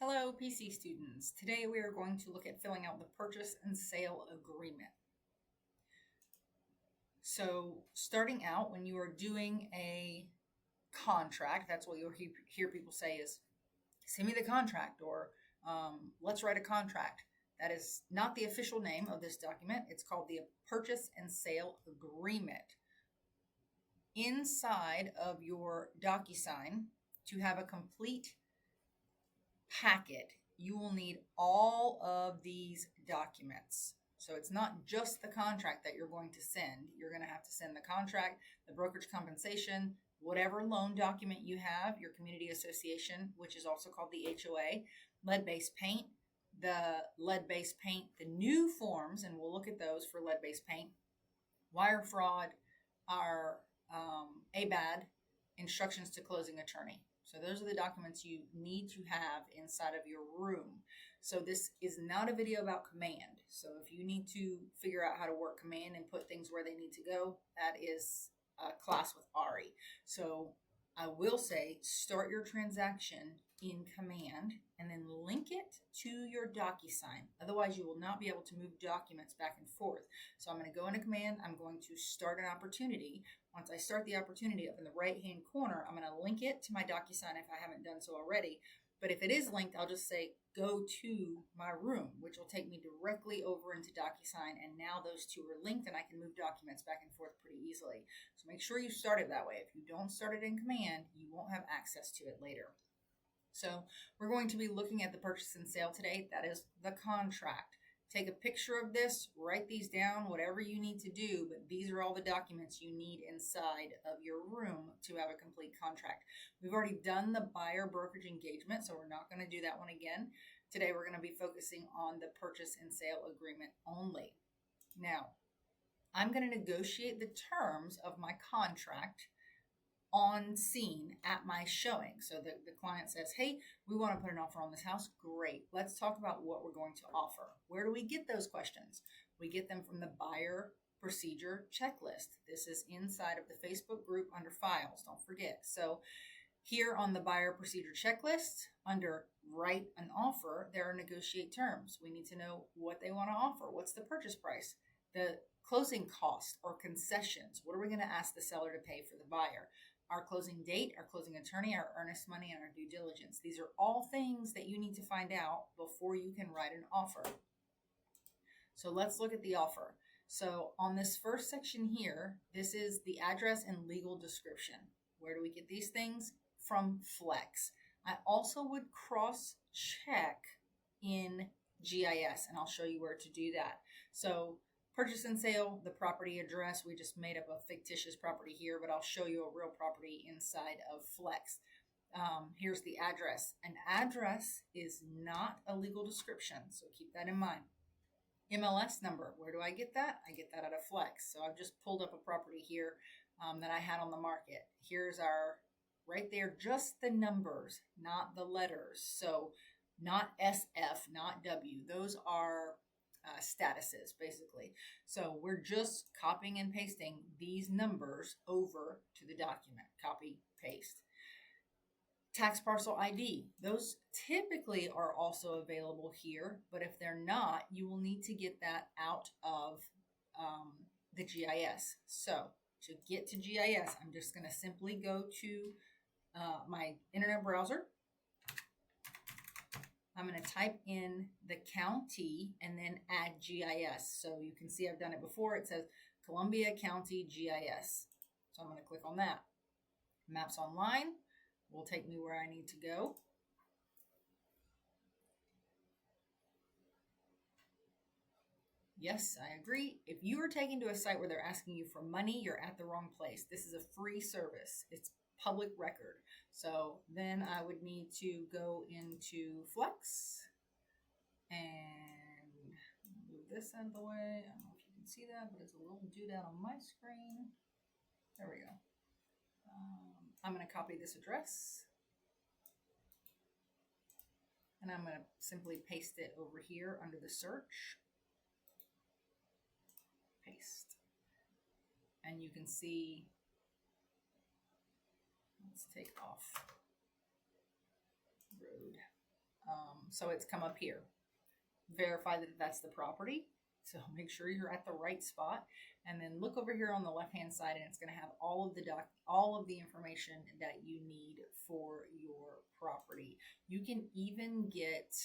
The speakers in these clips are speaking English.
Hello, PC students. Today we are going to look at filling out the purchase and sale agreement. So starting out, when you are doing a contract, that's what you'll hear people say is, send me the contract, or let's write a contract. That is not the official name of this document. It's called the purchase and sale agreement. Inside of your DocuSign, to have a complete packet, you will need all of these documents. So it's not just the contract that you're going to send. You're going to have to send the contract, the brokerage compensation, whatever loan document you have, your community association, which is also called the HOA, lead-based paint, the new forms, and we'll look at those for lead-based paint, wire fraud, our ABAD, instructions to closing attorney. So those are the documents you need to have inside of your room. So this is not a video about command. So if you need to figure out how to work command and put things where they need to go, that is a class with Ari. So I will say, start your transaction in command and then link it to your DocuSign. Otherwise, you will not be able to move documents back and forth. So I'm going to go into command. I'm going to start an opportunity. Once I start the opportunity up in the right-hand corner, I'm going to link it to my DocuSign if I haven't done so already. But if it is linked, I'll just say, go to my room, which will take me directly over into DocuSign. And now those two are linked and I can move documents back and forth pretty easily. So make sure you start it that way. If you don't start it in command, you won't have access to it later. So we're going to be looking at the purchase and sale today. That is the contract. Take a picture of this, write these down, whatever you need to do, but these are all the documents you need inside of your room to have a complete contract. We've already done the buyer brokerage engagement, so we're not going to do that one again. Today we're going to be focusing on the purchase and sale agreement only. Now, I'm going to negotiate the terms of my contract on scene at my showing. So the client says, hey, we want to put an offer on this house. Great. Let's talk about what we're going to offer. Where do we get those questions? We get them from the buyer procedure checklist. This is inside of the Facebook group under files. Don't forget. So here on the buyer procedure checklist, under write an offer, there are negotiate terms. We need to know what they want to offer. What's the purchase price? The closing cost or concessions. What are we going to ask the seller to pay for the buyer? Our closing date, our closing attorney, our earnest money, and our due diligence. These are all things that you need to find out before you can write an offer. So let's look at the offer. So on this first section here, this is the address and legal description. Where do we get these things? From Flex. I also would cross-check in GIS, and I'll show you where to do that. So purchase and sale, the property address, we just made up a fictitious property here, but I'll show you a real property inside of Flex. Here's the address. An address is not a legal description, so keep that in mind. MLS number, where do I get that? I get that out of Flex. So I've just pulled up a property here that I had on the market. Here's our, right there, just the numbers, not the letters. So not SF, not W. Those are statuses, basically. So we're just copying and pasting these numbers over to the document. Copy, paste. Tax parcel ID. Those typically are also available here, but if they're not, you will need to get that out of the GIS. So to get to GIS, I'm just going to simply go to my internet browser. I'm going to type in the county and then add GIS. So you can see I've done it before. It says Columbia County GIS. So I'm going to click on that. Maps Online will take me where I need to go. Yes, I agree. If you are taken to a site where they're asking you for money, you're at the wrong place. This is a free service. It's public record. So then I would need to go into Flex and move this out of the way. I don't know if you can see that, but it's a little doodad on my screen. There we go. I'm going to copy this address and I'm going to simply paste it over here under the search. Paste. And you can see, let's take off road. So it's come up here. Verify that that's the property. So make sure you're at the right spot, and then look over here on the left-hand side, and it's going to have all of the information that you need for your property. You can even get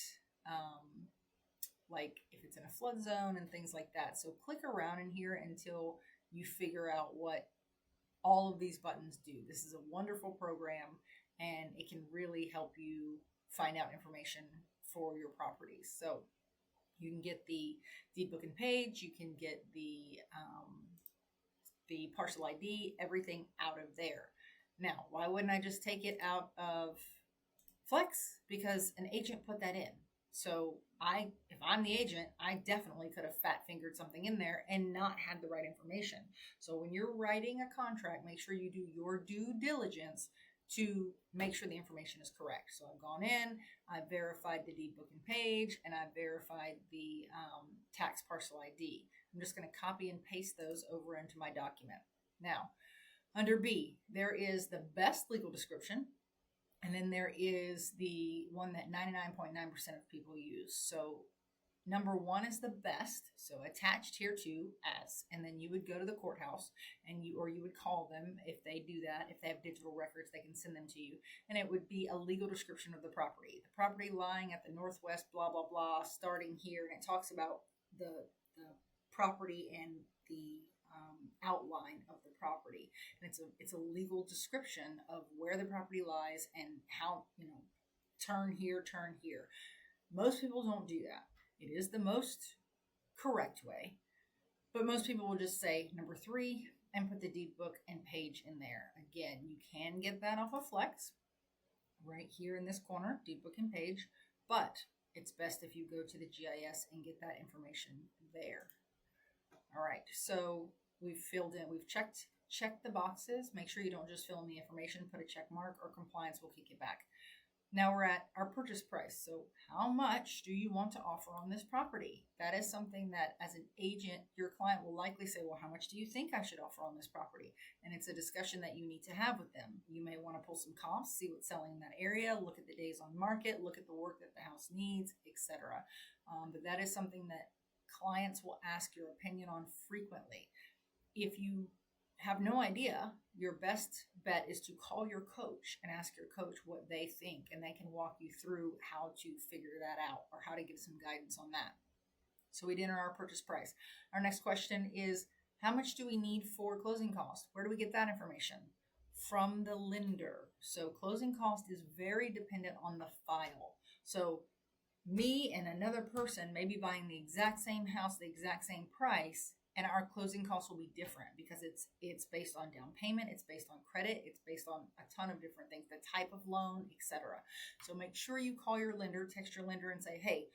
like if it's in a flood zone and things like that. So click around in here until you figure out what all of these buttons do. This is a wonderful program, and it can really help you find out information for your properties. So you can get the deed book and page, you can get the parcel ID, everything out of there. Now, why wouldn't I just take it out of Flex? Because an agent put that in. So if I'm the agent, I definitely could have fat fingered something in there and not had the right information. So when you're writing a contract, make sure you do your due diligence to make sure the information is correct. So I've gone in, I've verified the deed book and page, and I've verified the tax parcel ID. I'm just going to copy and paste those over into my document. Now, under B, there is the best legal description, and then there is the one that 99.9% of people use. So number one is the best, so attached here to as, and then you would go to the courthouse and you would call them if they do that. If they have digital records, they can send them to you, and it would be a legal description of the property. The property lying at the northwest, blah, blah, blah, starting here, and it talks about the property and the outline of the property. And it's a legal description of where the property lies and how, turn here, turn here. Most people don't do that. It is the most correct way, but most people will just say number 3 and put the deed book and page in there. Again, you can get that off of Flex right here in this corner, deed book and page, but it's best if you go to the GIS and get that information there. All right, so we've checked the boxes. Make sure you don't just fill in the information, put a check mark, or compliance will kick it back. Now we're at our purchase price. So how much do you want to offer on this property? That is something that as an agent, your client will likely say, well, how much do you think I should offer on this property? And it's a discussion that you need to have with them. You may want to pull some comps, see what's selling in that area, look at the days on market, look at the work that the house needs, etc. But that is something that clients will ask your opinion on frequently. If you have no idea, your best bet is to call your coach and ask your coach what they think, and they can walk you through how to figure that out or how to give some guidance on that. So we did our purchase price. Our next question is, how much do we need for closing costs? Where do we get that information? From the lender. So closing cost is very dependent on the file. So me and another person may be buying the exact same house, the exact same price, and our closing costs will be different because it's based on down payment, it's based on credit, it's based on a ton of different things, the type of loan, etc. So make sure you call your lender, text your lender and say, hey,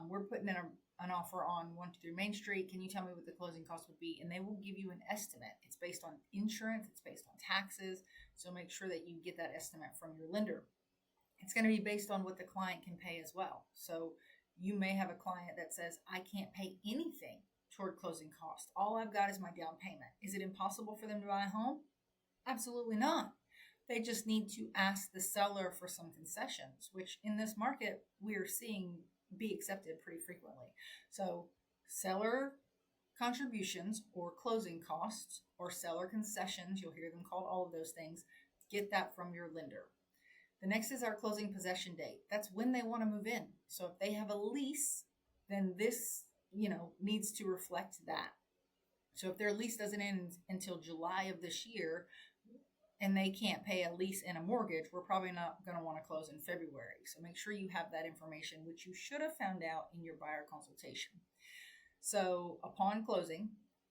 we're putting in an offer on 123 Main Street. Can you tell me what the closing cost would be? And they will give you an estimate. It's based on insurance, it's based on taxes. So make sure that you get that estimate from your lender. It's going to be based on what the client can pay as well. So you may have a client that says, I can't pay anything toward closing costs. All I've got is my down payment. Is it impossible for them to buy a home? Absolutely not. They just need to ask the seller for some concessions, which in this market we are seeing be accepted pretty frequently. So seller contributions or closing costs or seller concessions, you'll hear them called all of those things, get that from your lender. The next is our closing possession date. That's when they want to move in. So if they have a lease, then this needs to reflect that. So if their lease doesn't end until July of this year and they can't pay a lease and a mortgage, we're probably not going to want to close in February. So make sure you have that information, which you should have found out in your buyer consultation. So upon closing,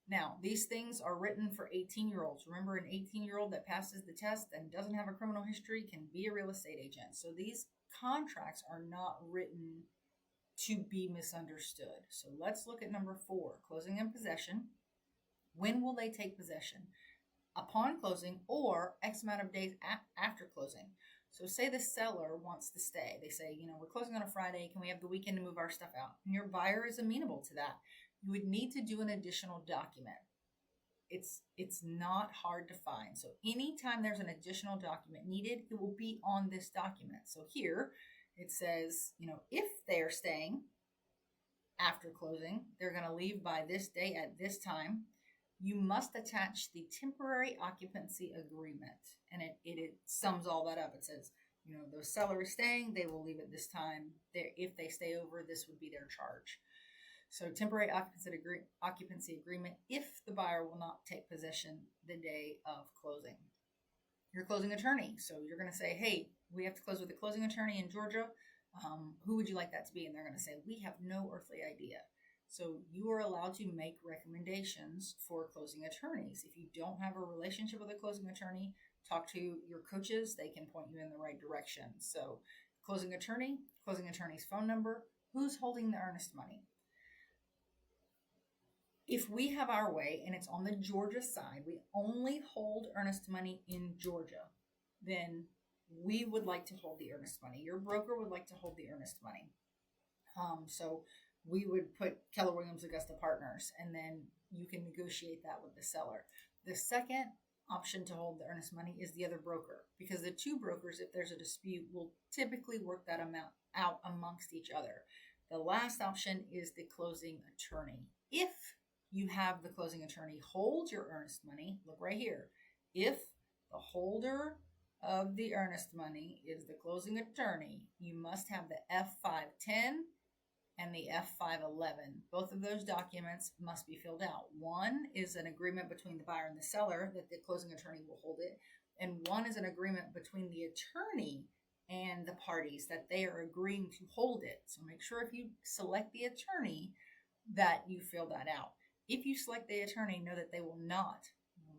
now these things are written for 18-year-olds. Remember, an 18-year-old that passes the test and doesn't have a criminal history can be a real estate agent. So these contracts are not written to be misunderstood. So let's look at number 4, closing and possession. When will they take possession? Upon closing or X amount of days after closing. So say the seller wants to stay. They say, we're closing on a Friday. Can we have the weekend to move our stuff out? And your buyer is amenable to that. You would need to do an additional document. It's not hard to find. So anytime there's an additional document needed, it will be on this document. So here, It says, if they are staying after closing, they're going to leave by this day at this time. You must attach the temporary occupancy agreement. And it sums all that up. It says, the seller is staying, they will leave at this time. If they stay over, this would be their charge. So temporary occupancy agreement if the buyer will not take possession the day of closing. Your closing attorney. So you're going to say, hey, we have to close with a closing attorney in Georgia. Who would you like that to be? And they're going to say, we have no earthly idea. So you are allowed to make recommendations for closing attorneys. If you don't have a relationship with a closing attorney, talk to your coaches. They can point you in the right direction. So closing attorney's phone number, who's holding the earnest money. If we have our way and it's on the Georgia side, we only hold earnest money in Georgia, then we would like to hold the earnest money. Your broker would like to hold the earnest money. So we would put Keller Williams Augusta Partners, and then you can negotiate that with the seller. The second option to hold the earnest money is the other broker, because the two brokers, if there's a dispute, will typically work that amount out amongst each other. The last option is the closing attorney. If you have the closing attorney hold your earnest money, look right here. If the holder of the earnest money is the closing attorney, you must have the F510 and the F511. Both of those documents must be filled out. One is an agreement between the buyer and the seller that the closing attorney will hold it, and one is an agreement between the attorney and the parties that they are agreeing to hold it. So make sure if you select the attorney that you fill that out. If you select the attorney, know that they will not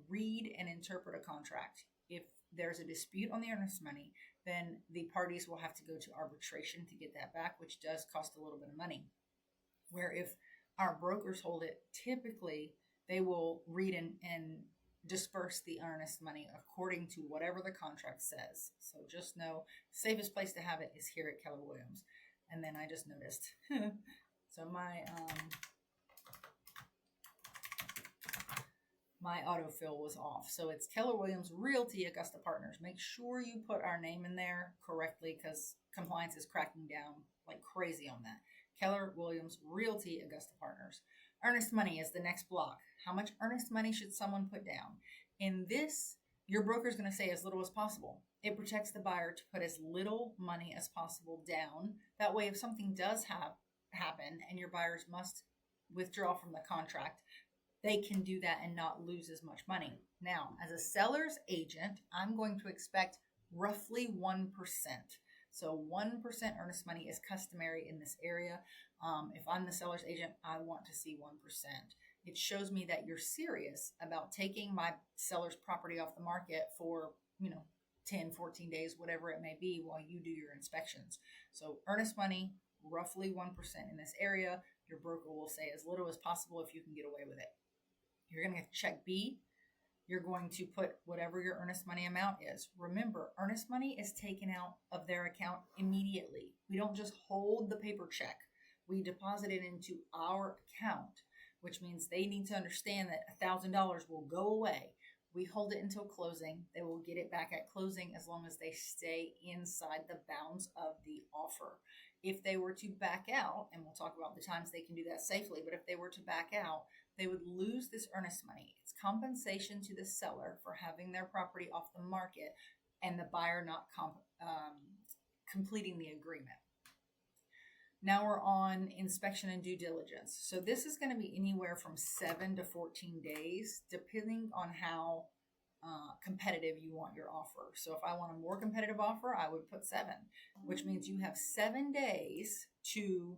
read and interpret a contract. If there's a dispute on the earnest money, then the parties will have to go to arbitration to get that back, which does cost a little bit of money. Where if our brokers hold it, typically they will read and disperse the earnest money according to whatever the contract says. So just know the safest place to have it is here at Keller Williams. And then I just noticed, so my autofill was off. So it's Keller Williams Realty Augusta Partners. Make sure you put our name in there correctly, because compliance is cracking down like crazy on that. Keller Williams Realty Augusta Partners. Earnest money is the next block. How much earnest money should someone put down? In this, your broker is going to say as little as possible. It protects the buyer to put as little money as possible down. That way, if something does happen and your buyers must withdraw from the contract, they can do that and not lose as much money. Now, as a seller's agent, I'm going to expect roughly 1%. So 1% earnest money is customary in this area. If I'm the seller's agent, I want to see 1%. It shows me that you're serious about taking my seller's property off the market for, 10, 14 days, whatever it may be, while you do your inspections. So earnest money, roughly 1% in this area. Your broker will say as little as possible if you can get away with it. You're going to check B. You're going to put whatever your earnest money amount is. Remember, earnest money is taken out of their account immediately. We don't just hold the paper check. We deposit it into our account, which means they need to understand that $1,000 will go away. We hold it until closing. They will get it back at closing as long as they stay inside the bounds of the offer. If they were to back out, and we'll talk about the times they can do that safely, but if they were to back out, they would lose this earnest money. It's compensation to the seller for having their property off the market and the buyer not completing the agreement. Now we're on inspection and due diligence. So this is going to be anywhere from 7 to 14 days, depending on how competitive you want your offer. So if I want a more competitive offer, I would put 7, which means you have 7 days to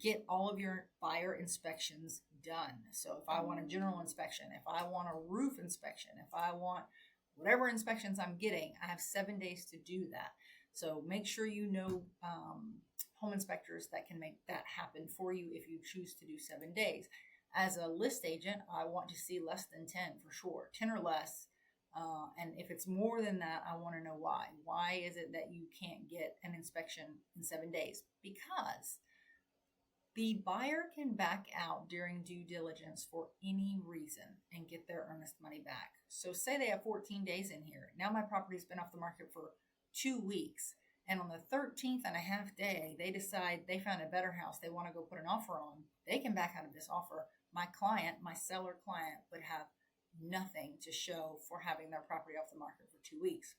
get all of your buyer inspections done. So if I want a general inspection, if I want a roof inspection, if I want whatever inspections I'm getting, I have 7 days to do that. So make sure you know home inspectors that can make that happen for you if you choose to do 7 days. As a list agent, I want to see less than 10 for sure, 10 or less. And if it's more than that, I want to know why. Why is it that you can't get an inspection in 7 days? Because the buyer can back out during due diligence for any reason and get their earnest money back. So say they have 14 days in here. Now my property's been off the market for 2 weeks and on the 13th and a half day, they decide they found a better house they want to go put an offer on, they can back out of this offer. My client, my seller client, would have nothing to show for having their property off the market for 2 weeks.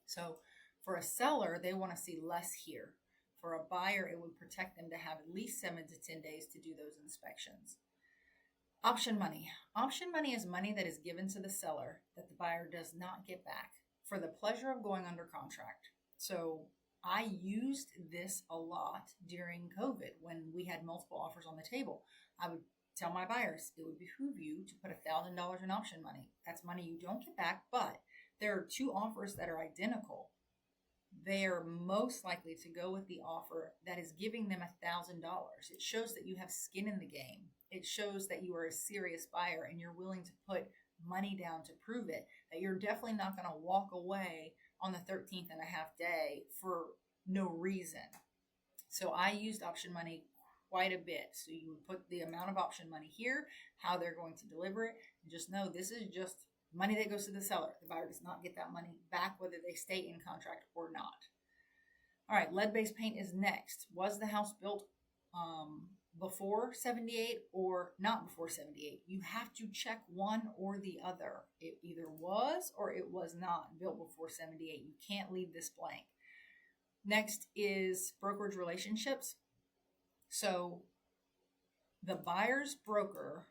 So for a seller, they want to see less here. For a buyer, it would protect them to have at least 7 to 10 days to do those inspections. Option money. Option money is money that is given to the seller that the buyer does not get back for the pleasure of going under contract. So I used this a lot during COVID when we had multiple offers on the table. I would tell my buyers, it would behoove you to put $1,000 in option money. That's money you don't get back, but there are 2 offers that are identical. They are most likely to go with the offer that is giving them $1,000. It shows that you have skin in the game. It shows that you are a serious buyer and you're willing to put money down to prove it, that you're definitely not going to walk away on the 13th and a half day for no reason. So I used option money quite a bit. So you would put the amount of option money here, how they're going to deliver it, and just know this is just money that goes to the seller. The buyer does not get that money back, whether they stay in contract or not. All right, lead-based paint is next. Was the house built before 78 or not before 78? You have to check one or the other. It either was or it was not built before 78. You can't leave this blank. Next is brokerage relationships. So the buyer's broker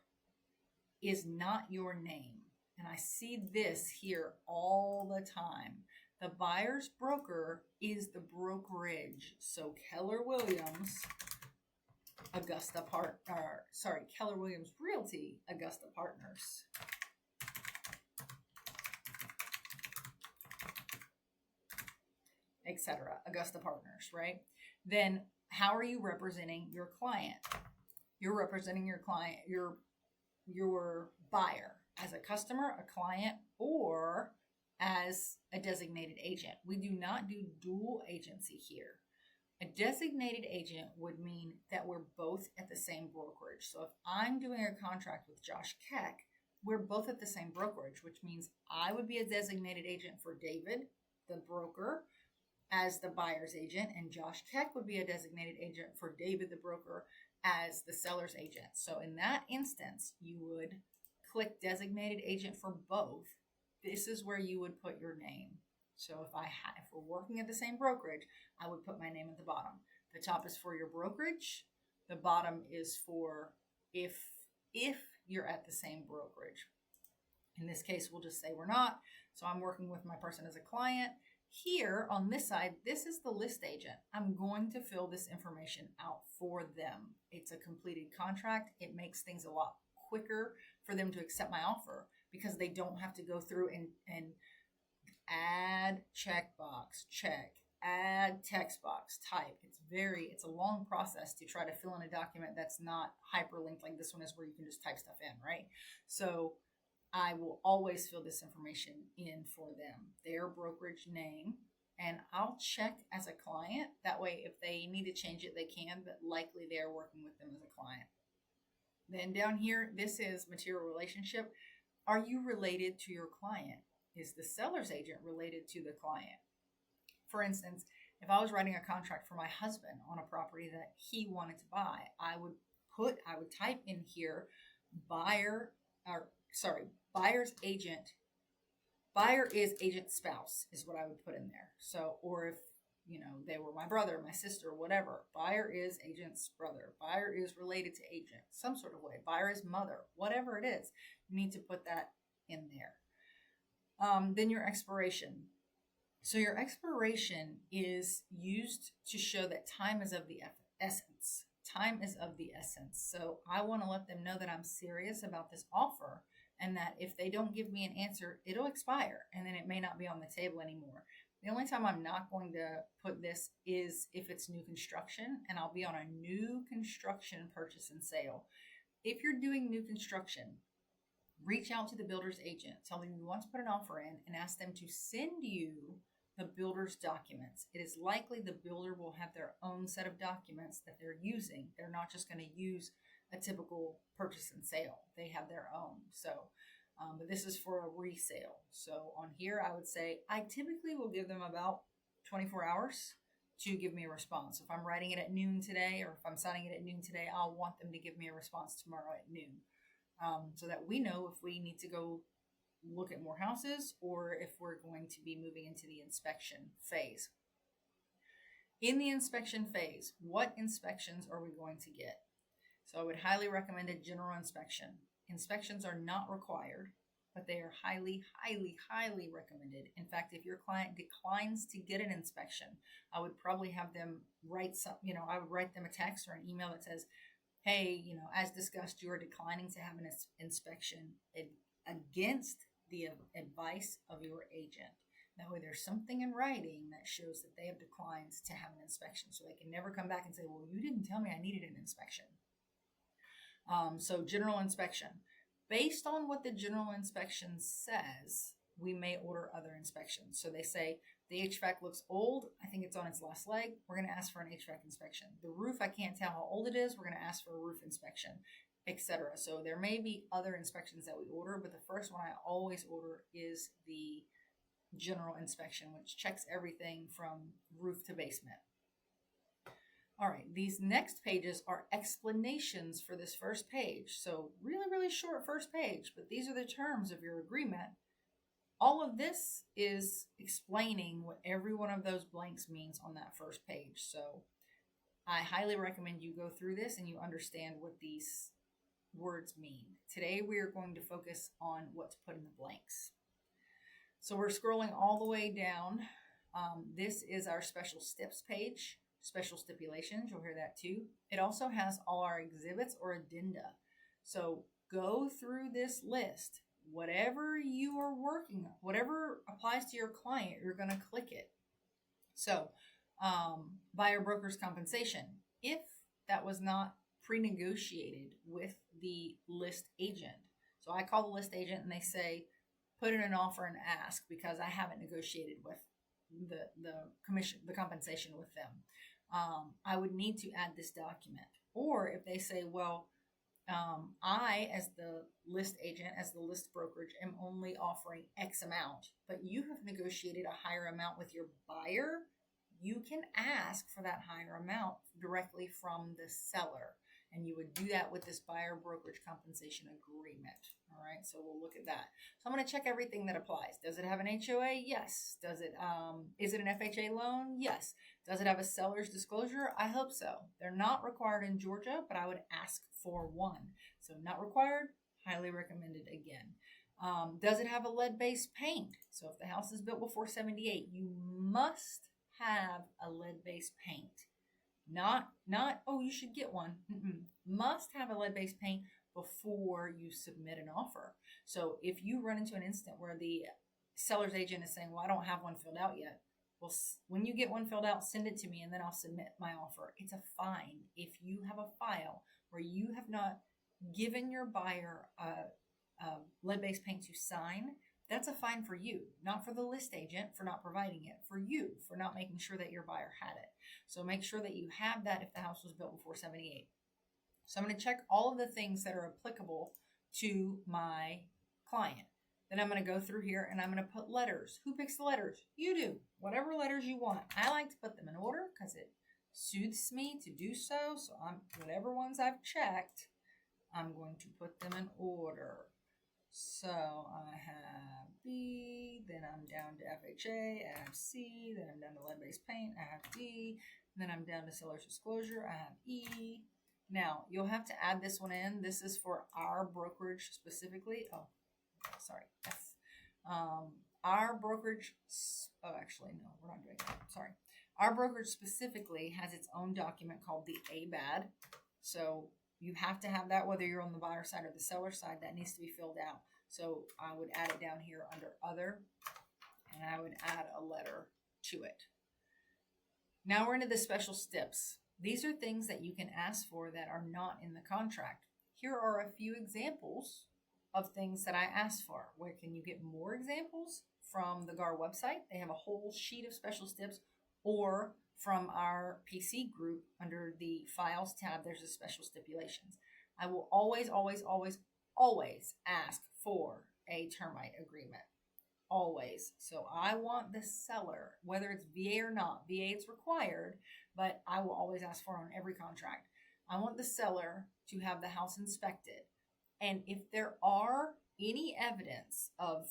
is not your name. And I see this here all the time. The buyer's broker is the brokerage. So Keller Williams, Keller Williams Realty, Augusta Partners. Etc. Augusta Partners, right? Then how are you representing your client? You're representing your client, your buyer as a customer, a client, or as a designated agent. We do not do dual agency here. A designated agent would mean that we're both at the same brokerage. So if I'm doing a contract with Josh Keck, we're both at the same brokerage, which means I would be a designated agent for David, the broker, as the buyer's agent, and Josh Keck would be a designated agent for David, the broker, as the seller's agent. So in that instance, you would click designated agent for both. This is where you would put your name. So if we're working at the same brokerage, I would put my name at the bottom. The top is for your brokerage. The bottom is for if you're at the same brokerage. In this case, we'll just say we're not. So I'm working with my person as a client. Here on this side, this is the list agent. I'm going to fill this information out for them. It's a completed contract. It makes things a lot quicker for them to accept my offer because they don't have to go through and add checkbox, check, add text box, type. It's a long process to try to fill in a document that's not hyperlinked like this one is where you can just type stuff in, right? So I will always fill this information in for them, their brokerage name, and I'll check as a client. That way, if they need to change it, they can, but likely they're working with them as a client. Then down here, this is material relationship. Are you related to your client? Is the seller's agent related to the client? For instance, if I was writing a contract for my husband on a property that he wanted to buy, I would type in here buyer's agent. Buyer is agent spouse is what I would put in there. So, or if, they were my brother, my sister, whatever, buyer is agent's brother. Buyer is related to agent, some sort of way. Buyer is mother, whatever it is. You need to put that in there. Then your expiration. So your expiration is used to show that time is of the essence. Time is of the essence. So I want to let them know that I'm serious about this offer and that if they don't give me an answer, it'll expire and then it may not be on the table anymore. The only time I'm not going to put this is if it's new construction, and I'll be on a new construction purchase and sale. If you're doing new construction, reach out to the builder's agent, tell them you want to put an offer in, and ask them to send you the builder's documents. It is likely the builder will have their own set of documents that they're using. They're not just going to use a typical purchase and sale. They have their own. So, but this is for a resale. So on here, I would say I typically will give them about 24 hours to give me a response. If I'm writing it at noon today, or if I'm signing it at noon today, I'll want them to give me a response tomorrow at noon, so that we know if we need to go look at more houses or if we're going to be moving into the inspection phase. In the inspection phase, what inspections are we going to get? So I would highly recommend a general inspection. Inspections are not required, but they are highly, highly, highly recommended. In fact, if your client declines to get an inspection, I would probably have them write I would write them a text or an email that says, hey, as discussed, you are declining to have an inspection against the advice of your agent. That way there's something in writing that shows that they have declined to have an inspection, so they can never come back and say, well, you didn't tell me I needed an inspection. So general inspection. Based on what the general inspection says, we may order other inspections. So they say, the HVAC looks old. I think it's on its last leg. We're going to ask for an HVAC inspection. The roof, I can't tell how old it is. We're going to ask for a roof inspection, etc. So there may be other inspections that we order, but the first one I always order is the general inspection, which checks everything from roof to basement. All right, these next pages are explanations for this first page. So really, really short first page, but these are the terms of your agreement. All of this is explaining what every one of those blanks means on that first page. So I highly recommend you go through this and you understand what these words mean. Today we are going to focus on what to put in the blanks. So we're scrolling all the way down. This is our special steps page, special stipulations. You'll hear that too. It also has all our exhibits or addenda. So go through this list. Whatever you are working on, whatever applies to your client, you're going to click it. So buyer broker's compensation. If that was not pre-negotiated with the list agent. So I call the list agent and they say, put in an offer and ask, because I haven't negotiated with the compensation with them. I would need to add this document. Or if they say, well, I, as the list agent, as the list brokerage, am only offering X amount, but you have negotiated a higher amount with your buyer, you can ask for that higher amount directly from the seller. And you would do that with this buyer brokerage compensation agreement. All right, so we'll look at that. So I'm going to check everything that applies. Does it have an HOA? Yes. Does it? Is it an FHA loan? Yes. Does it have a seller's disclosure? I hope so. They're not required in Georgia, but I would ask for one. So not required, highly recommended again. Does it have a lead-based paint? So if the house is built before 78, you must have a lead-based paint. Not, oh, you should get one. Must have a lead-based paint before you submit an offer. So if you run into an instant where the seller's agent is saying, well, I don't have one filled out yet. Well, when you get one filled out, send it to me and then I'll submit my offer. It's a fine if you have a file where you have not given your buyer a lead-based paint to sign. That's a fine for you, not for the list agent for not providing it, for you for not making sure that your buyer had it. So make sure that you have that if the house was built before 78. So I'm going to check all of the things that are applicable to my client. Then I'm going to go through here and I'm going to put letters. Who picks the letters? You do. Whatever letters you want. I like to put them in order because it soothes me to do so. So whatever ones I've checked, I'm going to put them in order. So I have B, then I'm down to FHA, I have C, then I'm down to lead-based paint, I have D, then I'm down to seller's disclosure, I have E. Now, you'll have to add this one in. This is for our brokerage specifically. Oh, sorry, F. Our brokerage, actually, no, we're not doing that. Sorry. Our brokerage specifically has its own document called the ABAD. So you have to have that whether you're on the buyer side or the seller side. That needs to be filled out. So I would add it down here under other, and I would add a letter to it. Now we're into the special steps. These are things that you can ask for that are not in the contract. Here are a few examples of things that I asked for. Where can you get more examples? From the GAR website. They have a whole sheet of special steps, or from our PC group under the Files tab, there's a special stipulations. I will always, always, always, always ask for a termite agreement. always. So I want the seller, whether it's VA or not, VA it's required, but I will always ask for it on every contract. I want the seller to have the house inspected. And if there are any evidence of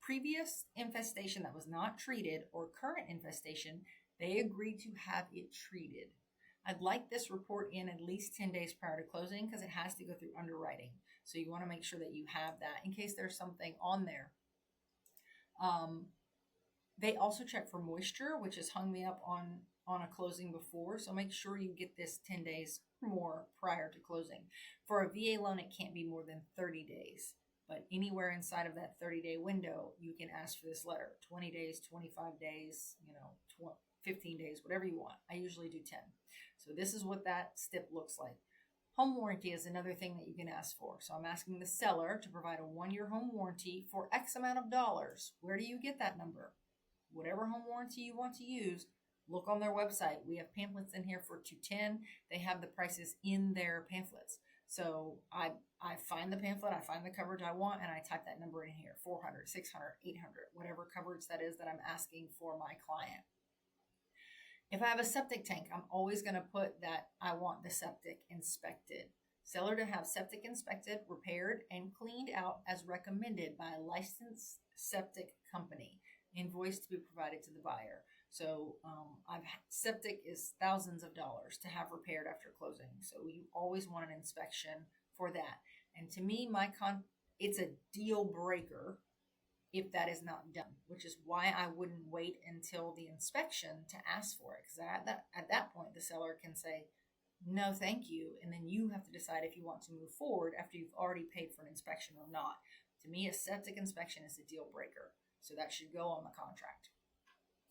previous infestation that was not treated or current infestation, they agree to have it treated. I'd like this report in at least 10 days prior to closing because it has to go through underwriting. So you want to make sure that you have that in case there's something on there. They also check for moisture, which has hung me up on a closing before. So make sure you get this 10 days or more prior to closing. For a VA loan, it can't be more than 30 days. But anywhere inside of that 30-day window, you can ask for this letter. 20 days, 25 days, 15 days, whatever you want. I usually do 10. So this is what that stip looks like. Home warranty is another thing that you can ask for. So I'm asking the seller to provide a 1-year home warranty for X amount of dollars. Where do you get that number? Whatever home warranty you want to use, look on their website. We have pamphlets in here for $210. They have the prices in their pamphlets. So I find the pamphlet, I find the coverage I want, and I type that number in here, 400, 600, 800, whatever coverage that is that I'm asking for my client. If I have a septic tank, I'm always going to put that I want the septic inspected. Seller to have septic inspected, repaired, and cleaned out as recommended by a licensed septic company. Invoice to be provided to the buyer. So septic is thousands of dollars to have repaired after closing. So you always want an inspection for that. And to me, it's a deal breaker if that is not done, which is why I wouldn't wait until the inspection to ask for it. Because at that point, the seller can say, no, thank you. And then you have to decide if you want to move forward after you've already paid for an inspection or not. To me, a septic inspection is a deal breaker. So that should go on the contract.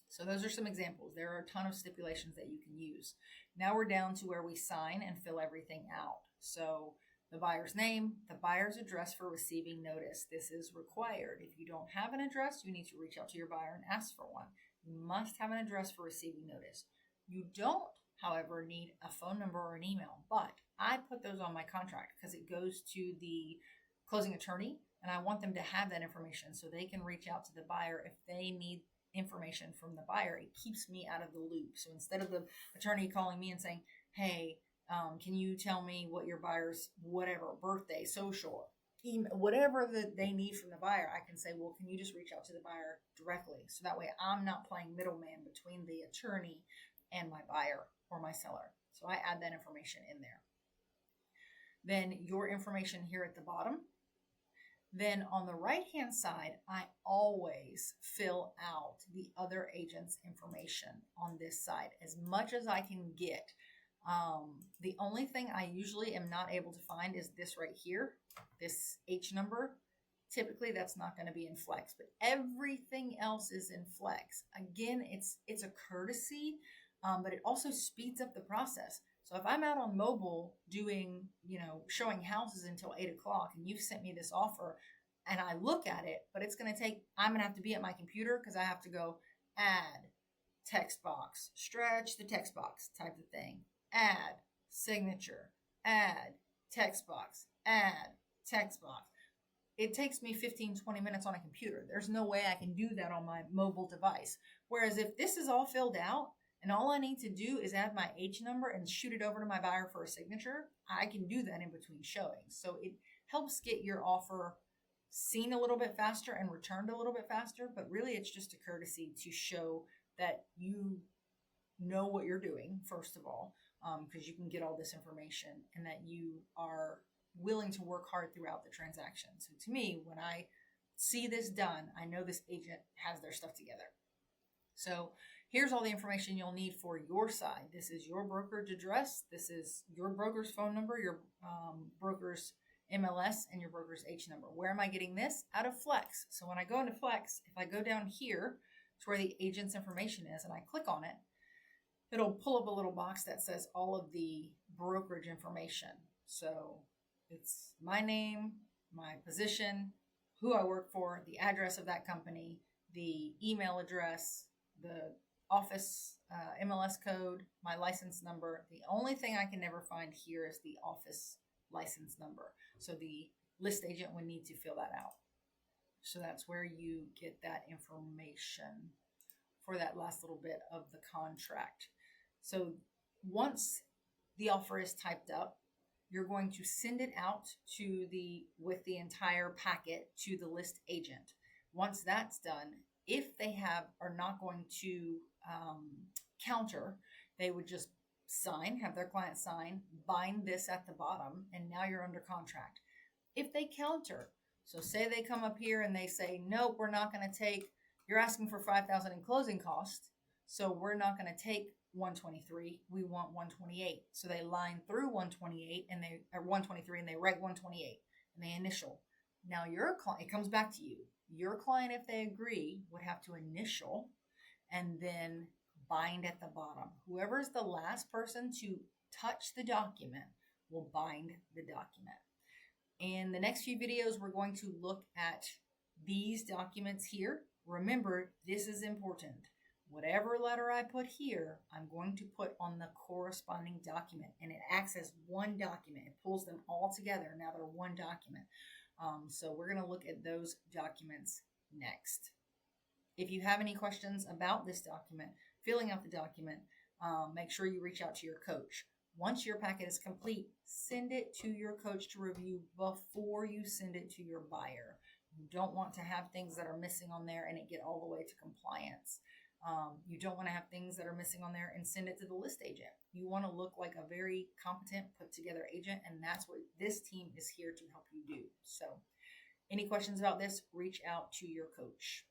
So those are some examples. There are a ton of stipulations that you can use. Now we're down to where we sign and fill everything out. So the buyer's name, the buyer's address for receiving notice. This is required. If you don't have an address, you need to reach out to your buyer and ask for one. You must have an address for receiving notice. You don't, however, need a phone number or an email, but I put those on my contract because it goes to the closing attorney, and I want them to have that information so they can reach out to the buyer if they need information from the buyer. It keeps me out of the loop. So instead of the attorney calling me and saying, hey, can you tell me what your buyer's whatever, birthday, social, email, whatever that they need from the buyer, I can say, well, can you just reach out to the buyer directly? So that way I'm not playing middleman between the attorney and my buyer or my seller. So I add that information in there. Then your information here at the bottom. Then on the right-hand side, I always fill out the other agent's information on this side as much as I can get. The only thing I usually am not able to find is this right here, this H number. Typically, that's not going to be in Flex, but everything else is in Flex. Again, it's a courtesy, but it also speeds up the process. So if I'm out on mobile doing, showing houses until 8 o'clock and you've sent me this offer and I look at it, but I'm going to have to be at my computer because I have to go add text box, stretch the text box type of thing, add signature, add text box, add text box. It takes me 15, 20 minutes on a computer. There's no way I can do that on my mobile device. Whereas if this is all filled out, and all I need to do is add my H number and shoot it over to my buyer for a signature, I can do that in between showings. So it helps get your offer seen a little bit faster and returned a little bit faster. But really, it's just a courtesy to show that you know what you're doing, first of all, because you can get all this information and that you are willing to work hard throughout the transaction. So to me, when I see this done, I know this agent has their stuff together. So here's all the information you'll need for your side. This is your brokerage address. This is your broker's phone number, your broker's MLS, and your broker's H number. Where am I getting this? Out of Flex. So when I go into Flex, if I go down here to where the agent's information is and I click on it, it'll pull up a little box that says all of the brokerage information. So it's my name, my position, who I work for, the address of that company, the email address, the office MLS code, my license number. The only thing I can never find here is the office license number. So the list agent would need to fill that out. So that's where you get that information for that last little bit of the contract. So once the offer is typed up, you're going to send it out with the entire packet to the list agent. Once that's done, if they are not going to counter, they would just have their client sign, bind this at the bottom, and now you're under contract. If they counter, so say they come up here and they say, nope, we're not going to take, you're asking for $5,000 in closing costs, so we're not going to take 123, we want 128. So they line through 128 or 123 and they write 128 and they initial. Now your client, it comes back to you. Your client, if they agree, would have to initial and then bind at the bottom. Whoever's the last person to touch the document will bind the document. In the next few videos, we're going to look at these documents here. Remember, this is important. Whatever letter I put here, I'm going to put on the corresponding document, and it acts as one document. It pulls them all together. Now they're one document. So we're going to look at those documents next. If you have any questions about this document, filling out the document, make sure you reach out to your coach. Once your packet is complete, send it to your coach to review before you send it to your buyer. You don't want to have things that are missing on there and it get all the way to compliance. You don't want to have things that are missing on there and send it to the list agent. You want to look like a very competent, put together agent, and that's what this team is here to help you do. So any questions about this, reach out to your coach.